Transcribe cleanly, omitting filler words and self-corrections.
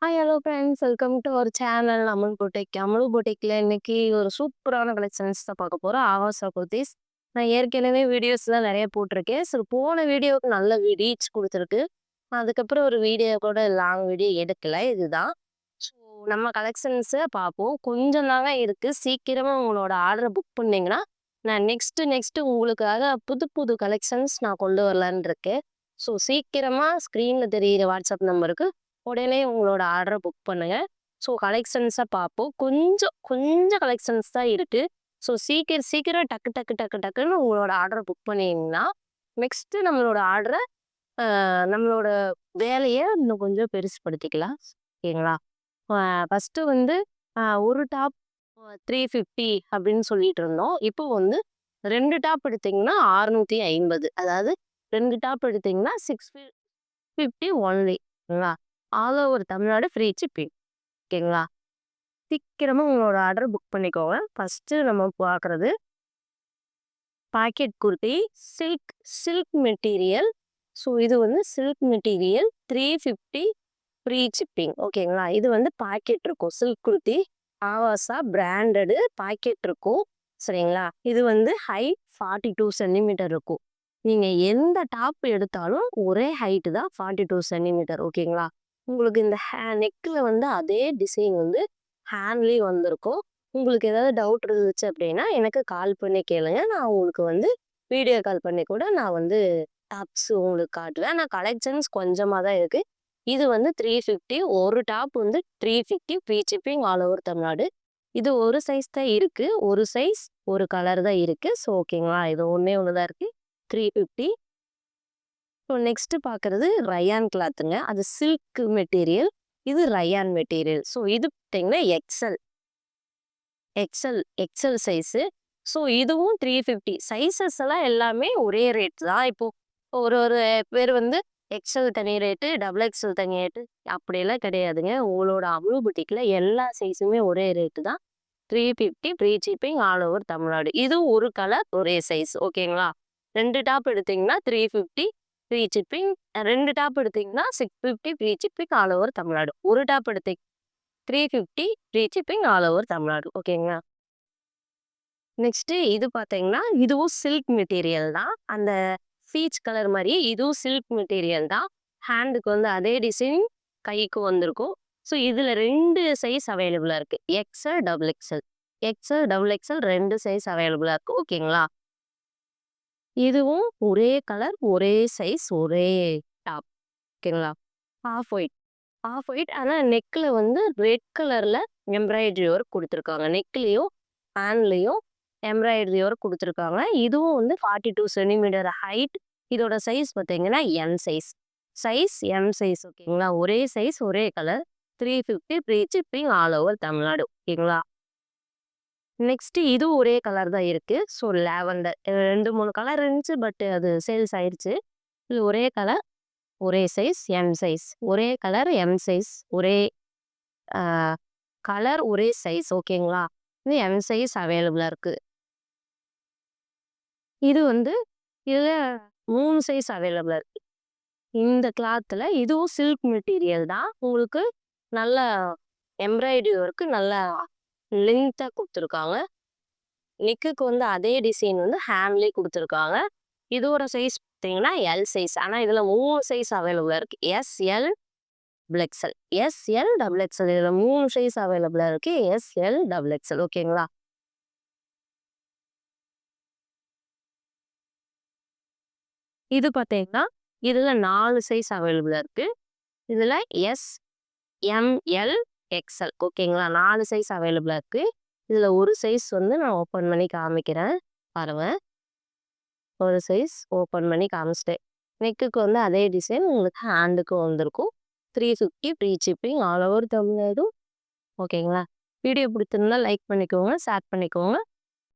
Hello friends, welcome to our channel Amul boutique. Amul பொட்டிக்ல இன்னைக்கு ஒரு சூப்பரான கலெக்ஷன்ஸ் தான் பார்க்க போறோம். ஆவாசா குர்தீஸ். நான் ஏற்கனவே வீடியோஸ்லாம் நெறைய போட்டிருக்கேன். ஸோ போன வீடியோவுக்கு நல்ல ரீச் குடுத்துருக்கு. அதுக்கப்புறம் ஒரு வீடியோ கூட லாங் வீடியோ எடுக்கல. இதுதான். ஸோ நம்ம கலெக்ஷன்ஸ பார்ப்போம். கொஞ்சம் தாங்க இருக்கு. சீக்கிரமா உங்களோட ஆர்டர புக் பண்ணீங்கன்னா, நான் நெக்ஸ்ட்டு உங்களுக்காக புது புது கலெக்ஷன்ஸ் நான் கொண்டு வரலான்னு இருக்கேன். ஸோ சீக்கிரமா ஸ்க்ரீன்ல தெரியிற வாட்ஸ்அப் நம்பருக்கு உடனே உங்களோட ஆர்டர புக் பண்ணுங்க. ஸோ கலெக்ஷன்ஸ பார்ப்போம். கொஞ்சம் கொஞ்சம் கலெக்ஷன்ஸ் தான் இருக்கு. ஸோ சீக்கிரம் சீக்கிரம் டக்குன்னு உங்களோட ஆர்டர புக் பண்ணீங்கன்னா, நெக்ஸ்ட்டு நம்மளோட ஆர்டர நம்மளோட வேலைய இன்னும் கொஞ்சம் பெருசுபடுத்திக்கலாம். ஓகேங்களா? அ ஃபர்ஸ்ட்டு வந்து ஒரு டாப் 350 அப்படின்னு சொல்லிட்டு இருந்தோம். இப்போ வந்து 2 டாப் எடுத்தீங்கன்னா 650. அதாவது 2 டாப் எடுத்தீங்கன்னா 650 ஒன்லி. ஓகேங்களா? All over Tamil Nadu free shipping. ஓகேங்களா? சீக்கிரமா உங்களோட ஆர்டர புக் பண்ணிக்கோங்க. ஃபர்ஸ்ட்டு நம்ம பார்க்குறது pocket kurti, silk silk material. So இது வந்து சில்க் மெட்டீரியல் 350 ஃப்ரீ ஷிப்பிங். ஓகேங்களா? இது வந்து பாக்கெட் இருக்கும். சில்க் குர்த்தி ஆவாசா பிராண்டடு பாக்கெட் இருக்கும். சரிங்களா? இது வந்து ஹைட் 42 சென்டிமீட்டர் இருக்கும். நீங்க எந்த டாப் எடுத்தாலும் ஒரே ஹைட் தான் 42 சென்டிமீட்டர். ஓகேங்களா? உங்களுக்கு இந்த நெக்ல வந்து அதே டிசைன் வந்து ஹேண்ட்லயும் வந்திருக்கும். உங்களுக்கு ஏதாவது டவுட் இருந்துச்சு அப்படின்னா, எனக்கு கால் பண்ணி கேளுங்க. நான் உங்களுக்கு வந்து வீடியோ கால் பண்ணி கூட நான் வந்து டாப்ஸ் உங்களுக்கு காட்டுவேன். ஆனா கலெக்ஷன்ஸ் கொஞ்சமா தான் இருக்கு. இது வந்து 350 ஒரு டாப் வந்து 350 free shipping all over Tamil Nadu. இது ஒரு சைஸ் தான் இருக்கு. ஒரு சைஸ், ஒரு கலர் தான் இருக்கு. ஸோ ஓகேங்களா? இது ஒண்ணே ஒண்ணு தான் இருக்கு. 350. இப்போ நெக்ஸ்ட் பார்க்குறது ரயான் கிளாத்துங்க. அது சில்க் மெட்டீரியல். இது ரயான் மெட்டீரியல். ஸோ இது பார்த்தீங்கன்னா எக்ஸல் சைஸு. ஸோ இதுவும் 350. சைஸஸ் எல்லாம் எல்லாமே ஒரே ரேட் தான். இப்போ ஒரு ஒரு பேர் வந்து எக்ஸல் தனி ரேட்டு, டபுள் எக்ஸல் தனி ரேட்டு அப்படியெல்லாம் கிடையாதுங்க. உங்களோட அமுல் புட்டிக்ல எல்லா சைஸுமே ஒரே ரேட்டு தான். 350 free shipping all over Tamil Nadu. இது ஒரு கலர், ஒரே சைஸ். ஓகேங்களா? 2 டாப் எடுத்தீங்கன்னா 350 ஃப்ரீ ஷிப்பிங். 2 டாப் எடுத்தீங்கன்னா 650 free shipping all over Tamil Nadu. ஒரு டாப் எடுத்தீங்க 350 free shipping all over Tamil Nadu. ஓகேங்களா? நெக்ஸ்ட்டு இது பார்த்தீங்கன்னா, இதுவும் சில்க் மெட்டீரியல் தான். அந்த பீச் கலர் மாரியே இதுவும் சில்க் மெட்டீரியல் தான். ஹேண்டுக்கு வந்து அதே டிசைன் கைக்கு வந்திருக்கும். ஸோ இதில 2 சைஸ் அவைலபிளா இருக்கு. XL, double XL. XL, double XL 2 size அவைலபிளா இருக்கு. ஓகேங்களா? இதுவும் ஒரே கலர், ஒரே சைஸ், ஒரே டாப். ஓகேங்களா? Of white. ஆஃப் ஒயிட் ஆனா நெக்ல வந்து ரெட் கலர்ல எம்ப்ராய்டரி ஒர்க் குடுத்துருக்காங்க. நெக்லயும், ஹேண்ட்லயும் எம்ப்ராய்டரி ஒர்க் குடுத்துருக்காங்க. இதுவும் வந்து 42 சென்டிமீட்டர் ஹைட். இதோட சைஸ் பார்த்தீங்கன்னா, எம் சைஸ். M size. ஓகேங்களா? ஒரே சைஸ், ஒரே colour. 350 free shipping all over Tamil Nadu. ஓகேங்களா? நெக்ஸ்ட் இதுவும் ஒரே கலர் தான் இருக்கு. So lavender. 2, 3 கலர் இருந்துச்சு. பட் அது சேல்ஸ் ஆயிருச்சு. இது ஒரே கலர், ஒரே சைஸ், எம் சைஸ். ஒரே கலர், எம் சைஸ். ஒரே அ கலர், ஒரே சைஸ். ஓகேங்களா? இது எம் சைஸ் அவைலபிளா இருக்கு. இது வந்து இதுல 3 சைஸ் அவைலபிளா இருக்கு. இந்த கிளாத்ல இதுவும் சில்க் மெட்டீரியல் தான். உங்களுக்கு நல்ல எம்ப்ராய்டரி ஒர்க் நல்லா லென்த்தா குடுத்துருக்காங்க. நெக்குக்கு வந்து அதே டிசைன் வந்து ஹேண்ட்லயே குடுத்துருக்காங்க. இதோட சைஸ் பார்த்தீங்கன்னா, எல் சைஸ். ஆனா இதுல 3 சைஸ் அவைலபிளா இருக்கு. S, L, double XL. S, L, double XL. இதுல 3 சைஸ் அவைலபிளா இருக்கு. S, L, double XL. ஓகேங்களா? இது பார்த்தீங்கன்னா, இதுல 4 சைஸ் அவைலபிளா இருக்கு. இதுல எஸ், எம், எல், எக்ஸ்எல். ஓகேங்களா? 4 சைஸ் அவைலபிளா இருக்கு. இதுல ஒரு சைஸ் வந்து நான் ஓப்பன் பண்ணி காமிக்கிறேன். பாருங்க. ஒரு சைஸ் ஓப்பன் பண்ணி காமிச்சிட்டேன். நெக்குக்கு வந்து அதே டிசைன் உங்களுக்கு ஹேண்டுக்கும் வந்திருக்கும். 350 free shipping all over Tamil Nadu. ஓகேங்களா? வீடியோ பிடிச்சிருந்தா லைக் பண்ணிக்கோங்க, ஷேர் பண்ணிக்கோங்க.